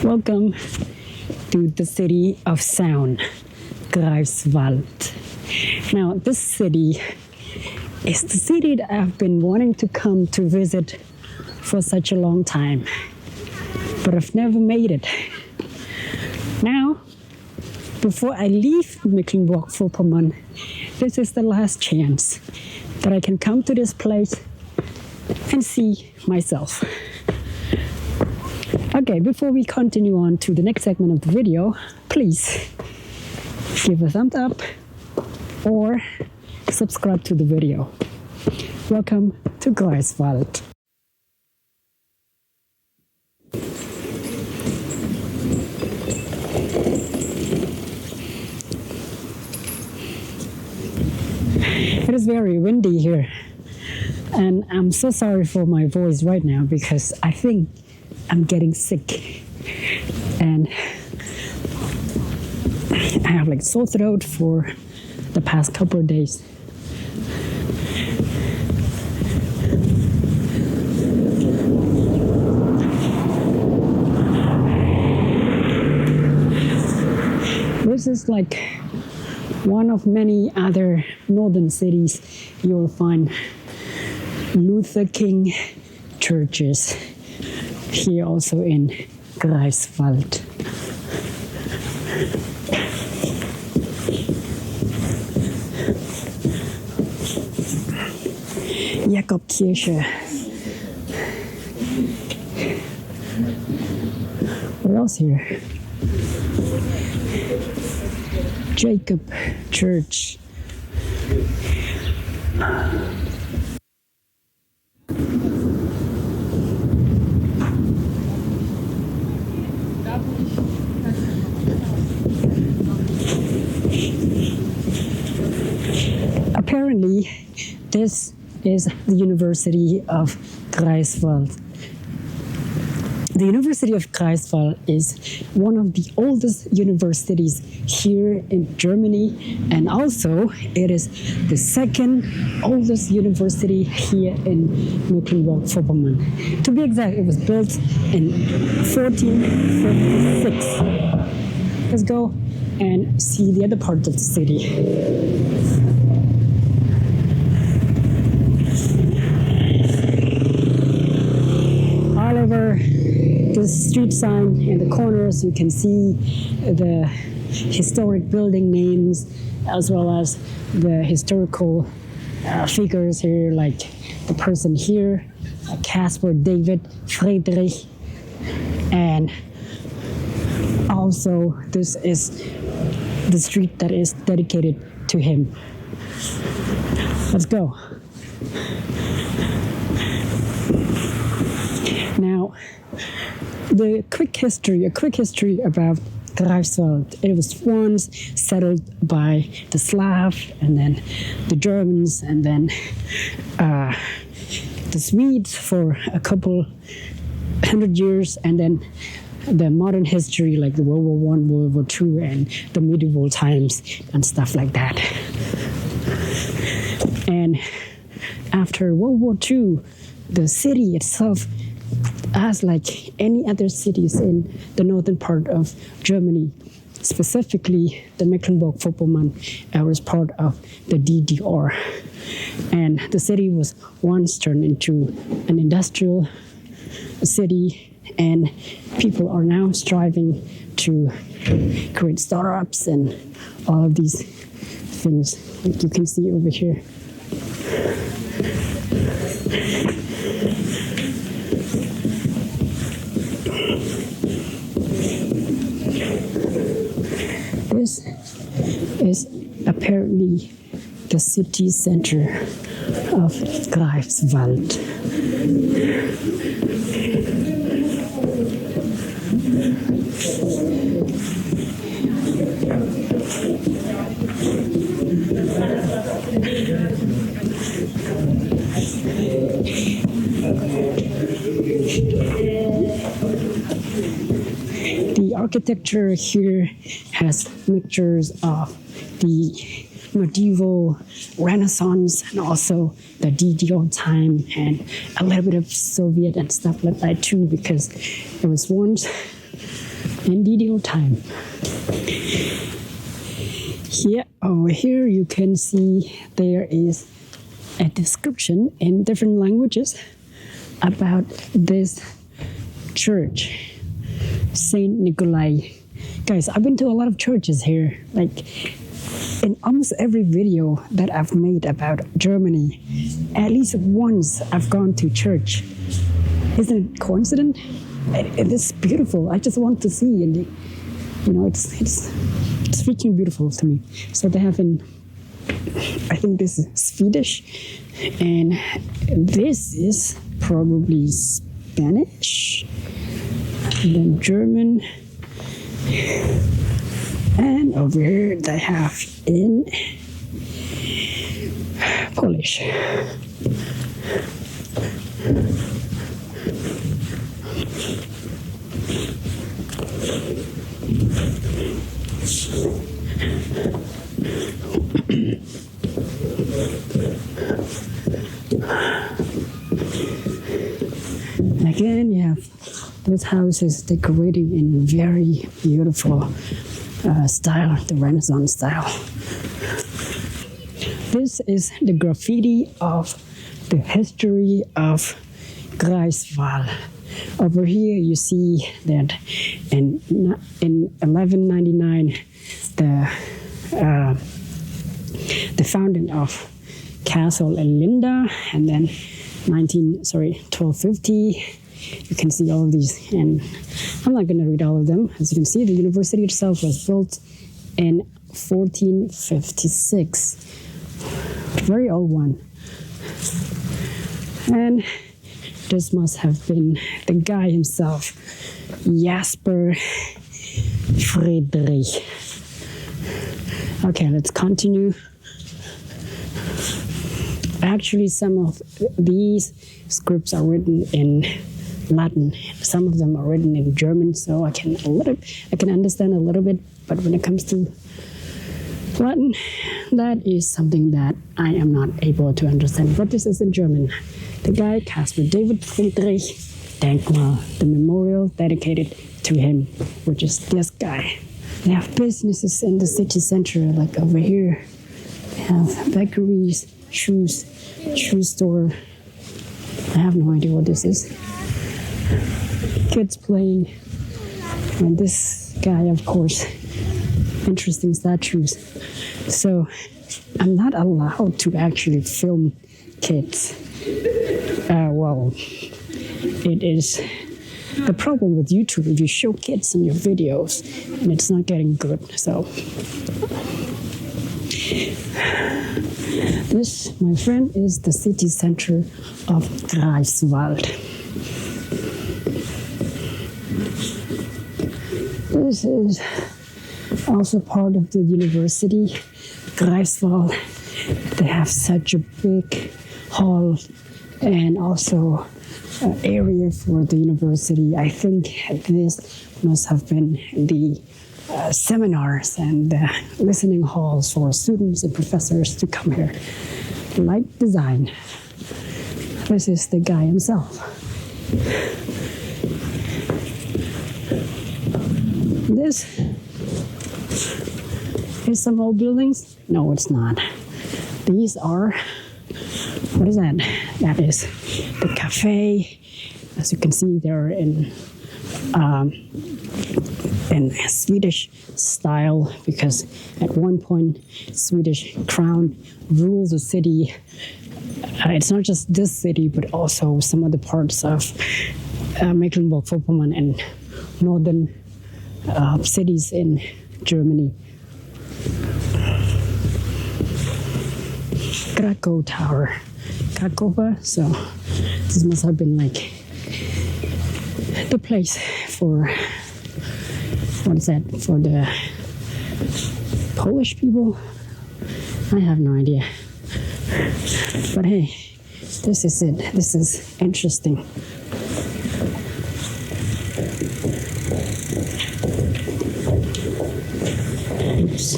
Welcome to the city of sound, Greifswald. Now, this city is the city that I've been wanting to come to visit for such a long time, but I've never made it. Now, before I leave Mecklenburg-Vorpommern, this is the last chance that I can come to this place and see myself. Okay, before we continue on to the next segment of the video, please give a thumbs up or subscribe to the video. Welcome to Greifswald. It is very windy here, and I'm so sorry for my voice right now because I think I'm getting sick, and I have like sore throat for the past couple of days. This is like one of many other northern cities you will find Luther King churches. Here also in Greifswald. Jakobkirche. What else here? Jacob Church. Apparently, this is the University of Greifswald. The University of Greifswald is one of the oldest universities here in Germany, and also it is the second oldest university here in Mecklenburg-Vorpommern. To be exact, it was built in 1456. Let's go and see the other part of the city. All over the street sign in the corners, you can see the historic building names as well as the historical figures here, like the person here, Caspar David Friedrich, and also this is the street that is dedicated to him. Let's go. Now, a quick history about Greifswald. It was once settled by the Slav, and then the Germans, and then the Swedes for a couple hundred years, and then the modern history like the World War I, World War II, and the medieval times and stuff like that. And after World War II, the city itself, as like any other cities in the northern part of Germany, specifically the Mecklenburg-Vorpommern, was part of the DDR. And the city was once turned into an industrial city, and people are now striving to create startups and all of these things, like you can see over here. This is apparently the city center of Greifswald. The architecture here has mixtures of the medieval Renaissance and also the DDR time and a little bit of Soviet and stuff like that too, because it was once in DDR time. Here, over here, you can see there is a description in different languages about this church, Saint Nikolai. Guys, I've been to a lot of churches here. Like in almost every video that I've made about Germany, at least once I've gone to church. Isn't it coincident? It is beautiful. I just want to see, and it's freaking beautiful to me. So they have I think this is Swedish, and this is probably Spanish, and then German, and over here they have in Polish. Again, you have those houses decorating in very beautiful style, the Renaissance style. This is the graffiti of the history of Greifswald. Over here you see that in 1199 the founding of Castle Linda, and then 1250. You can see all of these, and I'm not going to read all of them. As you can see, the university itself was built in 1456. Very old one. And this must have been the guy himself, Jasper Friedrich. Okay, let's continue. Actually, some of these scripts are written in Latin. Some of them are written in German, so I can understand a little bit. But when it comes to Latin, that is something that I am not able to understand. But this is in German. The guy, Caspar David Friedrich Denkmal, the memorial dedicated to him, which is this guy. They have businesses in the city center, like over here. They have bakeries, shoe store. I have no idea what this is. Kids playing. And this guy, of course, interesting statues. So I'm not allowed to actually film kids. Well, it is the problem with YouTube if you show kids in your videos and it's not getting good. So this, my friend, is the city center of Greifswald. This is also part of the university, Greifswald. They have such a big hall and also an area for the university. I think this must have been the seminars and listening halls for students and professors to come here. Like design. This is the guy himself. This is some old buildings. No, it's not. These are, what is that? That is the cafe. As you can see, they're in Swedish style, because at one point Swedish crown ruled the city. It's not just this city, but also some other parts of Mecklenburg-Vorpommern and northern cities in Germany. Krakow Tower, Krakow. So this must have been like the place for, what is that, for the Polish people? I have no idea. But hey, this is it. This is interesting. Oops.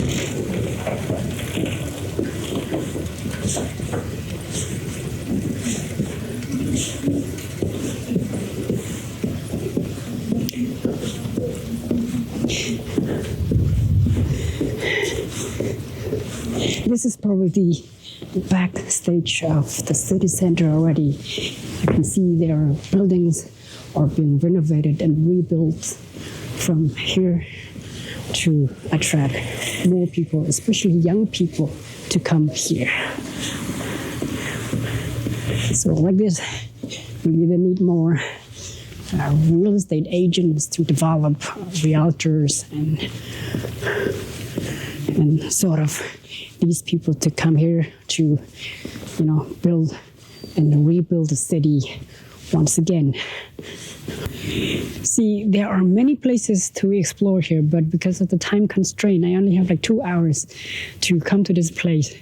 This is probably the backstage of the city center already. You can see there are buildings are being renovated and rebuilt from here to attract more people, especially young people, to come here. So like this, we either need more real estate agents to develop realtors and sort of these people to come here to, build and rebuild the city once again. See, there are many places to explore here, but because of the time constraint, I only have like 2 hours to come to this place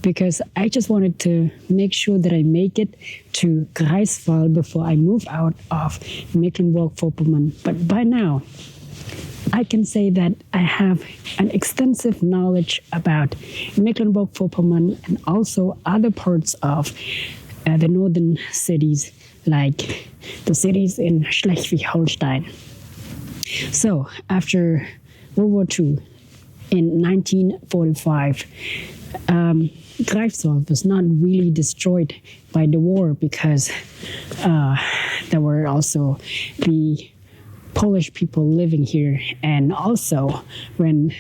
because I just wanted to make sure that I make it to Greifswald before I move out of Mecklenburg-Vorpommern. But by now, I can say that I have an extensive knowledge about Mecklenburg-Vorpommern and also other parts of the northern cities, like the cities in Schleswig-Holstein. So after World War II, in 1945, Greifswald was not really destroyed by the war because there were also the Polish people living here, and also when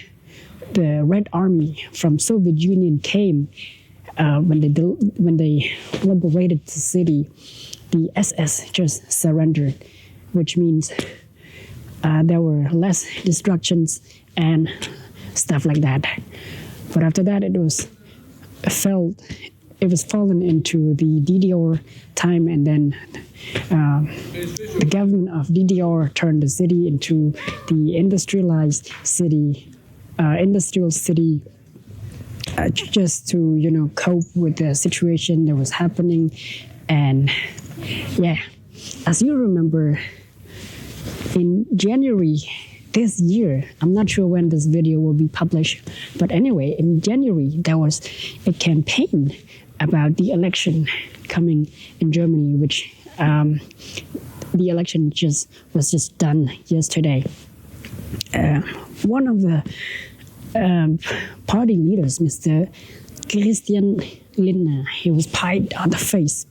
the Red Army from Soviet Union came, when they liberated the city, the SS just surrendered, which means there were less destructions and stuff like that. But after that, it was fallen into the DDR time, and then the government of DDR turned the city into the industrial city, just to cope with the situation that was happening. And yeah, as you remember, in January this year, I'm not sure when this video will be published, but anyway, in January there was a campaign about the election coming in Germany, which the election was just done yesterday. One of the party leaders, Mr. Christian Lindner, he was pied on the face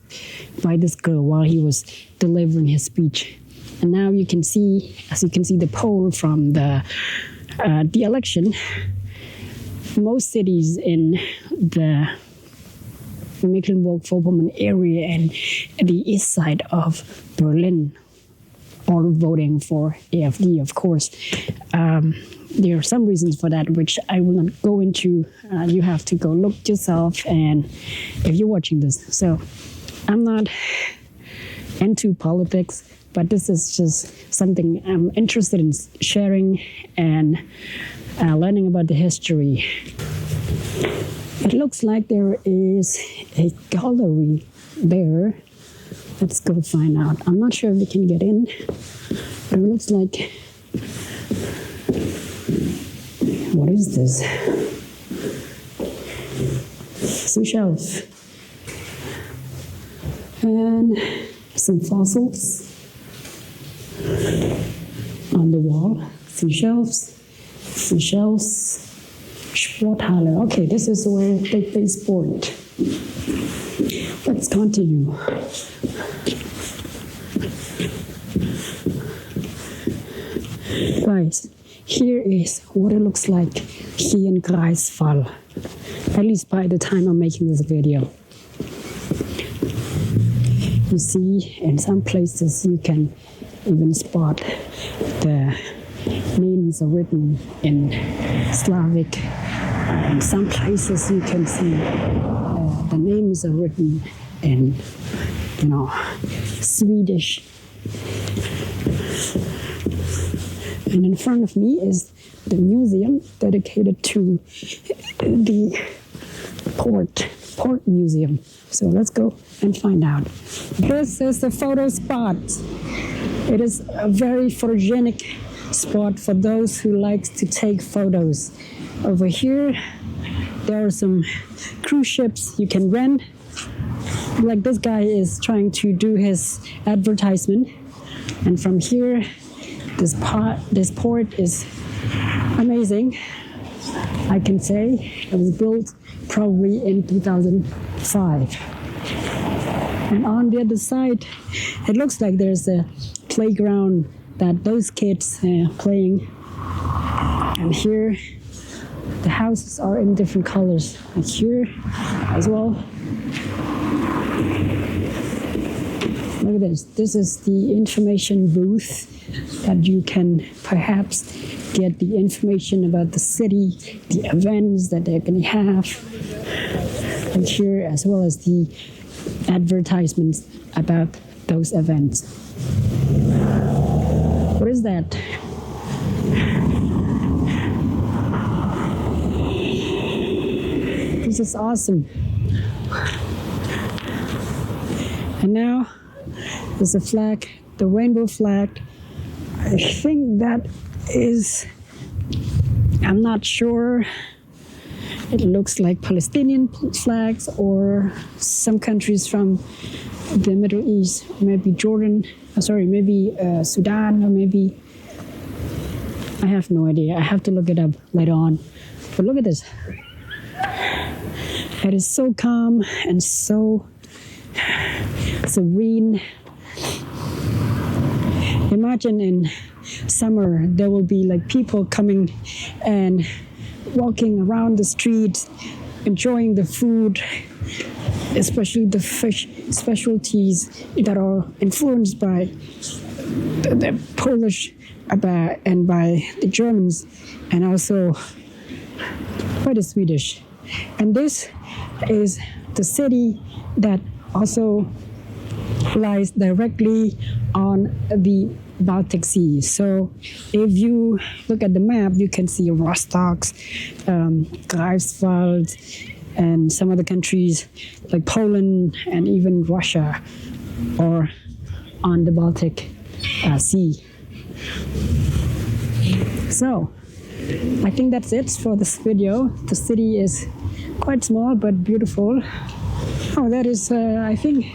by this girl while he was delivering his speech. And now you can see, the poll from the election, most cities in the Mecklenburg-Vorpommern area and the east side of Berlin are voting for AfD, of course. There are some reasons for that, which I will not go into. You have to go look yourself, and if you're watching this. So I'm not into politics, but this is just something I'm interested in sharing and learning about the history. It looks like there is a gallery there. Let's go find out. I'm not sure if we can get in, but it looks like... What is this? Seashells. And some fossils on the wall. Seashells. Sporthalle. Okay, this is where they play sport. Let's continue. Guys, here is what it looks like here in Greifswald, at least by the time I'm making this video. You see, in some places you can even spot the names are written in Slavic. In some places you can see the names are written in, Swedish. And in front of me is the museum dedicated to the port museum. So let's go and find out. This is the photo spot. It is a very photogenic spot for those who like to take photos. Over here there are some cruise ships you can rent. Like this guy is trying to do his advertisement, and from here, this port is amazing. I can say it was built probably in 2005. And on the other side, it looks like there's a playground that those kids playing. And here, the houses are in different colors, like here as well. Look at this. This is the information booth that you can perhaps get the information about the city, the events that they're going to have. And here, as well as the advertisements about those events. What is that? This is awesome. And now there's a flag, the rainbow flag. I think that is, I'm not sure. It looks like Palestinian flags or some countries from the Middle East, maybe Jordan, maybe Sudan, or maybe, I have no idea. I have to look it up later on. But look at this. It is so calm and so serene. Imagine in summer, there will be like people coming and walking around the streets, enjoying the food, especially the fish specialties that are influenced by the Polish and by the Germans, and also by the Swedish. And this is the city that also lies directly on the Baltic Sea. So if you look at the map, you can see Rostock, Greifswald, and some other countries like Poland and even Russia are on the Baltic Sea. So I think that's it for this video. The city is quite small but beautiful. Oh, that is, I think,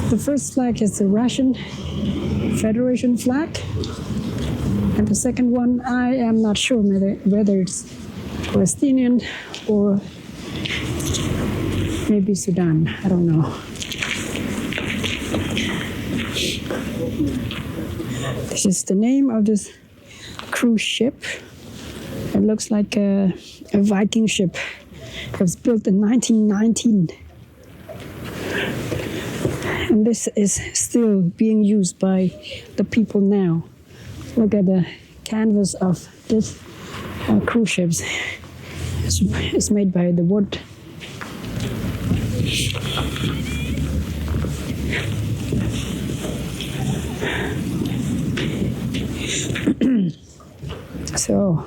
the first flag is the Russian Federation flag, and the second one, I am not sure whether it's Palestinian or maybe Sudan. I don't know. This is the name of this cruise ship. It looks like a Viking ship. It was built in 1919. And this is still being used by the people now. Look at the canvas of this cruise ships. It's made by the wood. So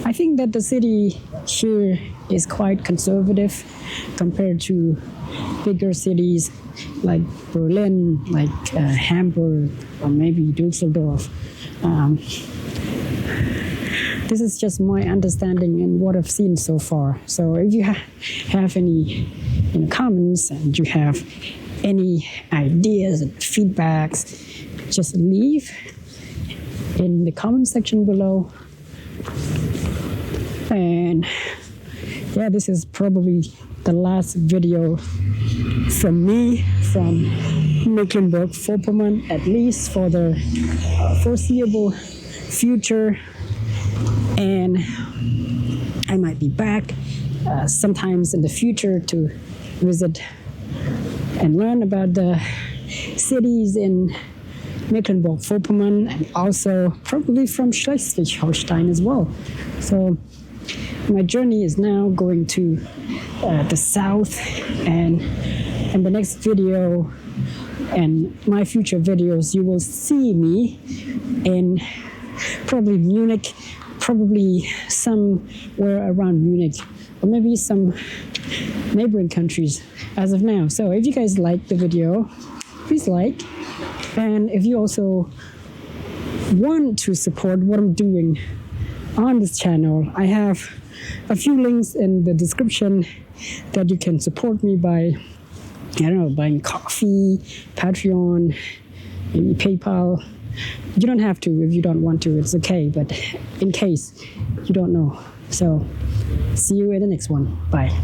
I think that the city here is quite conservative compared to bigger cities like Berlin, like Hamburg, or maybe Düsseldorf. This is just my understanding and what I've seen so far. So if you have any comments and you have any ideas and feedbacks, just leave in the comment section below. And yeah, this is probably the last video from me from Mecklenburg-Vorpommern, at least for the foreseeable future. And I might be back sometimes in the future to visit and learn about the cities in Mecklenburg-Vorpommern, and also probably from Schleswig-Holstein as well. So my journey is now going to the south, and in the next video and my future videos, you will see me in probably Munich, probably somewhere around Munich, or maybe some neighboring countries as of now. So if you guys like the video, please like. And if you also want to support what I'm doing, on this channel. I have a few links in the description that you can support me by, I don't know, buying coffee, Patreon, maybe PayPal. You don't have to if you don't want to, it's okay, but in case you don't know. So see you in the next one. Bye.